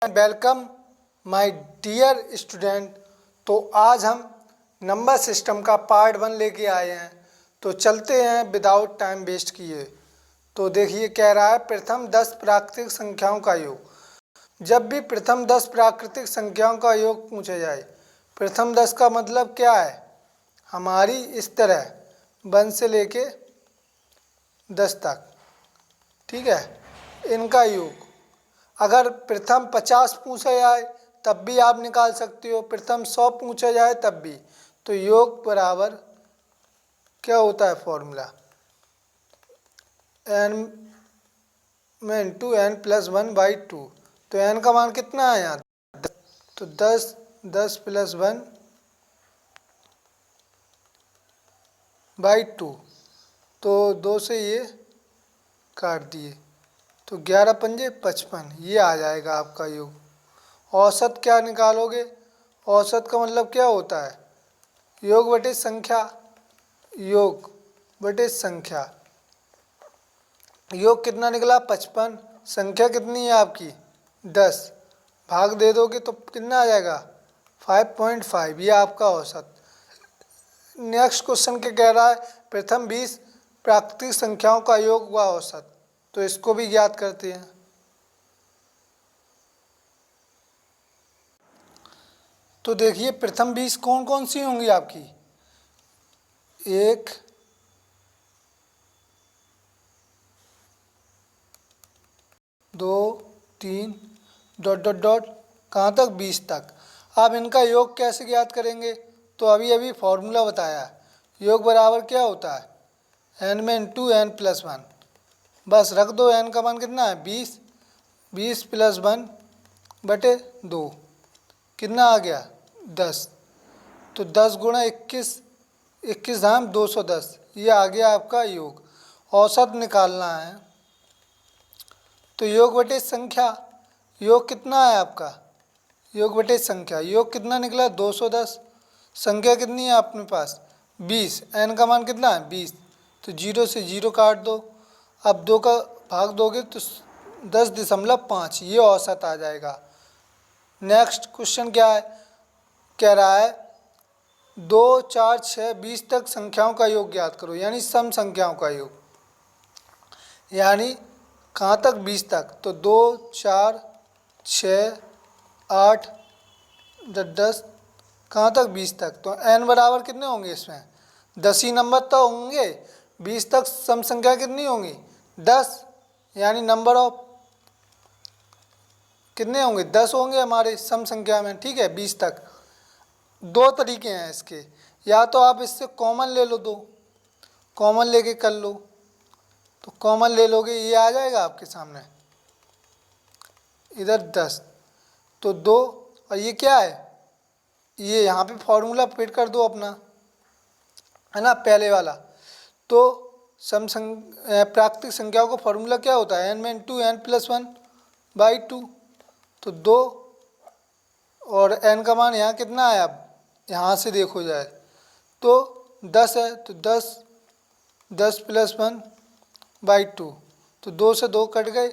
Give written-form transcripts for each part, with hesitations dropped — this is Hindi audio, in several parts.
Welcome my dear student. तो आज हम नंबर सिस्टम का पार्ट 1 लेके आए हैं। तो चलते हैं विदाउट टाइम वेस्ट किए। तो देखिए कह रहा है प्रथम 10 प्राकृतिक संख्याओं का योग। जब भी प्रथम 10 प्राकृतिक संख्याओं का योग पूछा जाए, प्रथम 10 का मतलब क्या है? हमारी इस तरह 1 से लेके 10 तक, ठीक है, इनका योग। अगर प्रथम 50 पूछा जाए तब भी आप निकाल सकते हो, प्रथम 100 पूछा जाए तब भी। तो योग बराबर क्या होता है फॉर्मूला? n में इंटू एन प्लस 1/2। तो n का मान कितना है यहाँ? तो 10 प्लस 1/2। तो 2 से ये काट दिए तो 11 पंजे 55, ये आ जाएगा आपका योग। औसत क्या निकालोगे? औसत का मतलब क्या होता है? योग बटे संख्या, योग बटे संख्या। योग कितना निकला? 55। संख्या कितनी है आपकी? 10। भाग दे दोगे तो कितना आ जाएगा? 5.5। ये आपका औसत। नेक्स्ट क्वेश्चन क्या कह रहा है? प्रथम 20 प्राकृतिक संख्याओं का योग व औसत। तो इसको भी ज्ञात करते हैं। तो देखिए प्रथम 20 कौन कौन सी होंगी आपकी? 1, 2, 3 डॉट डॉट डॉट कहाँ तक? 20 तक। अब इनका योग कैसे ज्ञात करेंगे? तो अभी अभी फॉर्मूला बताया। योग बराबर क्या होता है? n में इंटू एन प्लस 1। बस रख दो, n का मान कितना है? 20। 20 प्लस 1 बटे 2 कितना आ गया? 10। तो 10 गुणा 21, 21 धाम 210, ये आ गया आपका योग। औसत निकालना है तो योग बटे संख्या। योग कितना है आपका? योग बटे संख्या। योग कितना निकला? 210। संख्या कितनी है अपने पास? 20। n का मान कितना है? 20। तो 0 से 0 काट दो। अब 2 का भाग दोगे तो 10.5, ये औसत आ जाएगा। नेक्स्ट क्वेश्चन क्या है? कह रहा है 2, 4, 6, 20 तक संख्याओं का योग ज्ञात करो, यानी सम संख्याओं का योग। यानी कहाँ तक? 20 तक। तो 2, 4, 6, 8, 10 कहाँ तक? 20 तक। तो n बराबर कितने होंगे इसमें? 10 ही नंबर तो होंगे। 20 तक सम संख्या कितनी होंगी? 10। यानी नंबर ऑफ कितने होंगे? 10 होंगे हमारे सम संख्या में, ठीक है, 20 तक। दो तरीके हैं इसके, या तो आप इससे कॉमन ले लो, 2 कॉमन लेके कर लो। तो कॉमन ले लोगे, ये आ जाएगा आपके सामने इधर 10। तो 2 और ये क्या है? ये यहाँ पे फॉर्मूला फिट कर दो अपना, है ना, पहले वाला। तो प्राकृतिक संख्याओं का फॉर्मूला क्या होता है? n में इंटू एन प्लस 1/2। तो 2 और n का मान यहाँ कितना है? अब यहाँ से देखो जाए तो 10 है। तो 10 प्लस 1/2। तो 2 से 2 कट गए।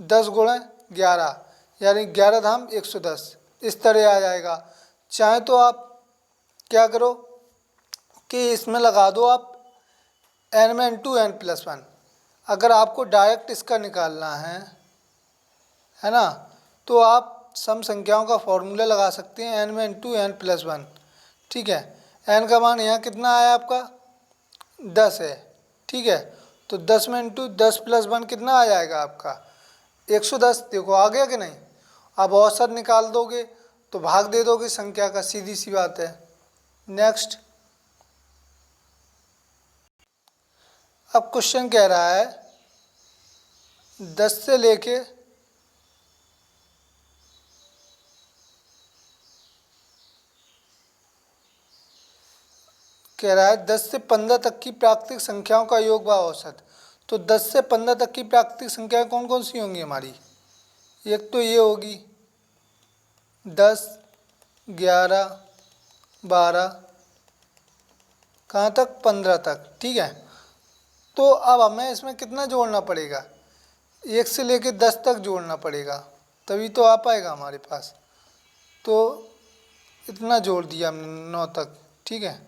10 गुणा 11, यानी 11 धाम 110, इस तरह आ जाएगा। चाहे तो आप क्या करो कि इसमें लगा दो आप n में इंटू एन प्लस 1। अगर आपको डायरेक्ट इसका निकालना है ना, तो आप सम संख्याओं का फॉर्मूला लगा सकते हैं n में इंटू एन प्लस 1, ठीक है। n का मान यहाँ कितना आया आपका? 10 है, ठीक है। तो 10 में इंटू 10 प्लस 1 कितना आ जाएगा आपका? 110। देखो आ गया कि नहीं? अब औसत निकाल दोगे तो भाग दे दोगे संख्या का, सीधी सी बात है। नेक्स्ट, अब क्वेश्चन कह रहा है 10 से लेके कह रहा है 10 से 15 तक की प्राकृतिक संख्याओं का योग व औसत। तो 10 से 15 तक की प्राकृतिक संख्याएं कौन कौन सी होंगी हमारी? एक तो ये होगी 10, 11, 12, कहाँ तक? 15 तक, ठीक है। तो अब हमें इसमें कितना जोड़ना पड़ेगा? 1 से लेके 10 तक जोड़ना पड़ेगा। तभी तो आ पाएगा हमारे पास। तो इतना जोड़ दिया हमने 9 तक, ठीक है।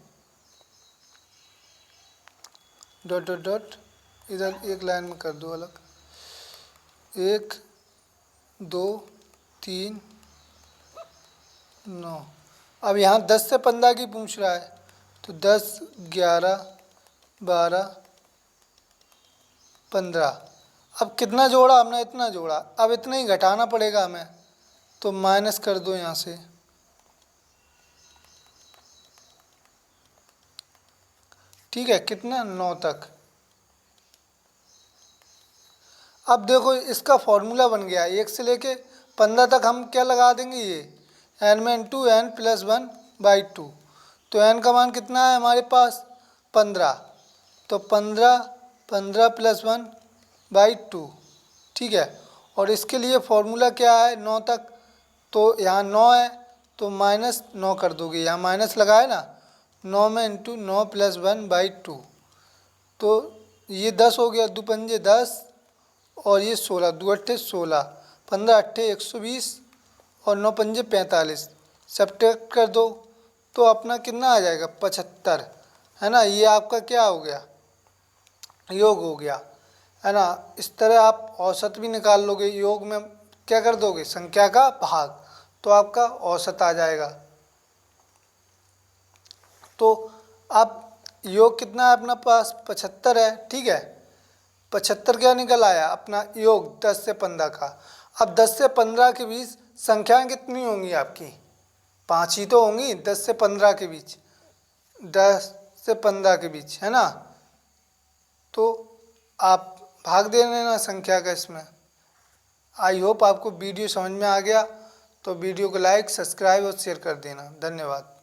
डॉट डॉट डॉट इधर एक लाइन में कर दो अलग, 1 2 3 9। अब यहाँ 10 से 15 की पूछ रहा है, तो 10 11 12 15। अब कितना जोड़ा हमने? इतना जोड़ा। अब इतना ही घटाना पड़ेगा हमें, तो माइनस कर दो यहाँ से। ठीक है, कितना? 9 तक। अब देखो इसका फॉर्मूला बन गया, 1 से लेके 15 तक हम क्या लगा देंगे? ये n में इंटू एन प्लस 1/2। तो n का मान कितना है हमारे पास? 15। तो 15 प्लस 1/2, ठीक है। और इसके लिए फॉर्मूला क्या है? 9 तक। तो यहाँ 9 है तो माइनस 9 कर दोगे, यहाँ माइनस लगा है ना। 9 में इंटू 9 प्लस 1/2, तो ये 10 हो गया, 2 पंजे 10 और ये 16, 2 अट्ठे 16, 15 अट्ठे 120 और 9 पंजे 45। सब्ट्रैक्ट कर दो तो अपना कितना आ जाएगा? 75, है ना। ये आपका क्या हो गया? योग हो गया, है ना। इस तरह आप औसत भी निकाल लोगे। योग में क्या कर दोगे? संख्या का भाग, तो आपका औसत आ जाएगा। तो अब योग कितना है अपना पास? 75 है, ठीक है। 75 क्या निकल आया अपना योग 10 से 15 का। अब 10 से 15 के बीच संख्याएं कितनी होंगी आपकी? 5 ही तो होंगी 10 से 15 के बीच, 10 से 15 के बीच, है ना। तो आप भाग दे लेना संख्या का इसमें। आई होप आपको वीडियो समझ में आ गया। तो वीडियो को लाइक, सब्सक्राइब और शेयर कर देना। धन्यवाद।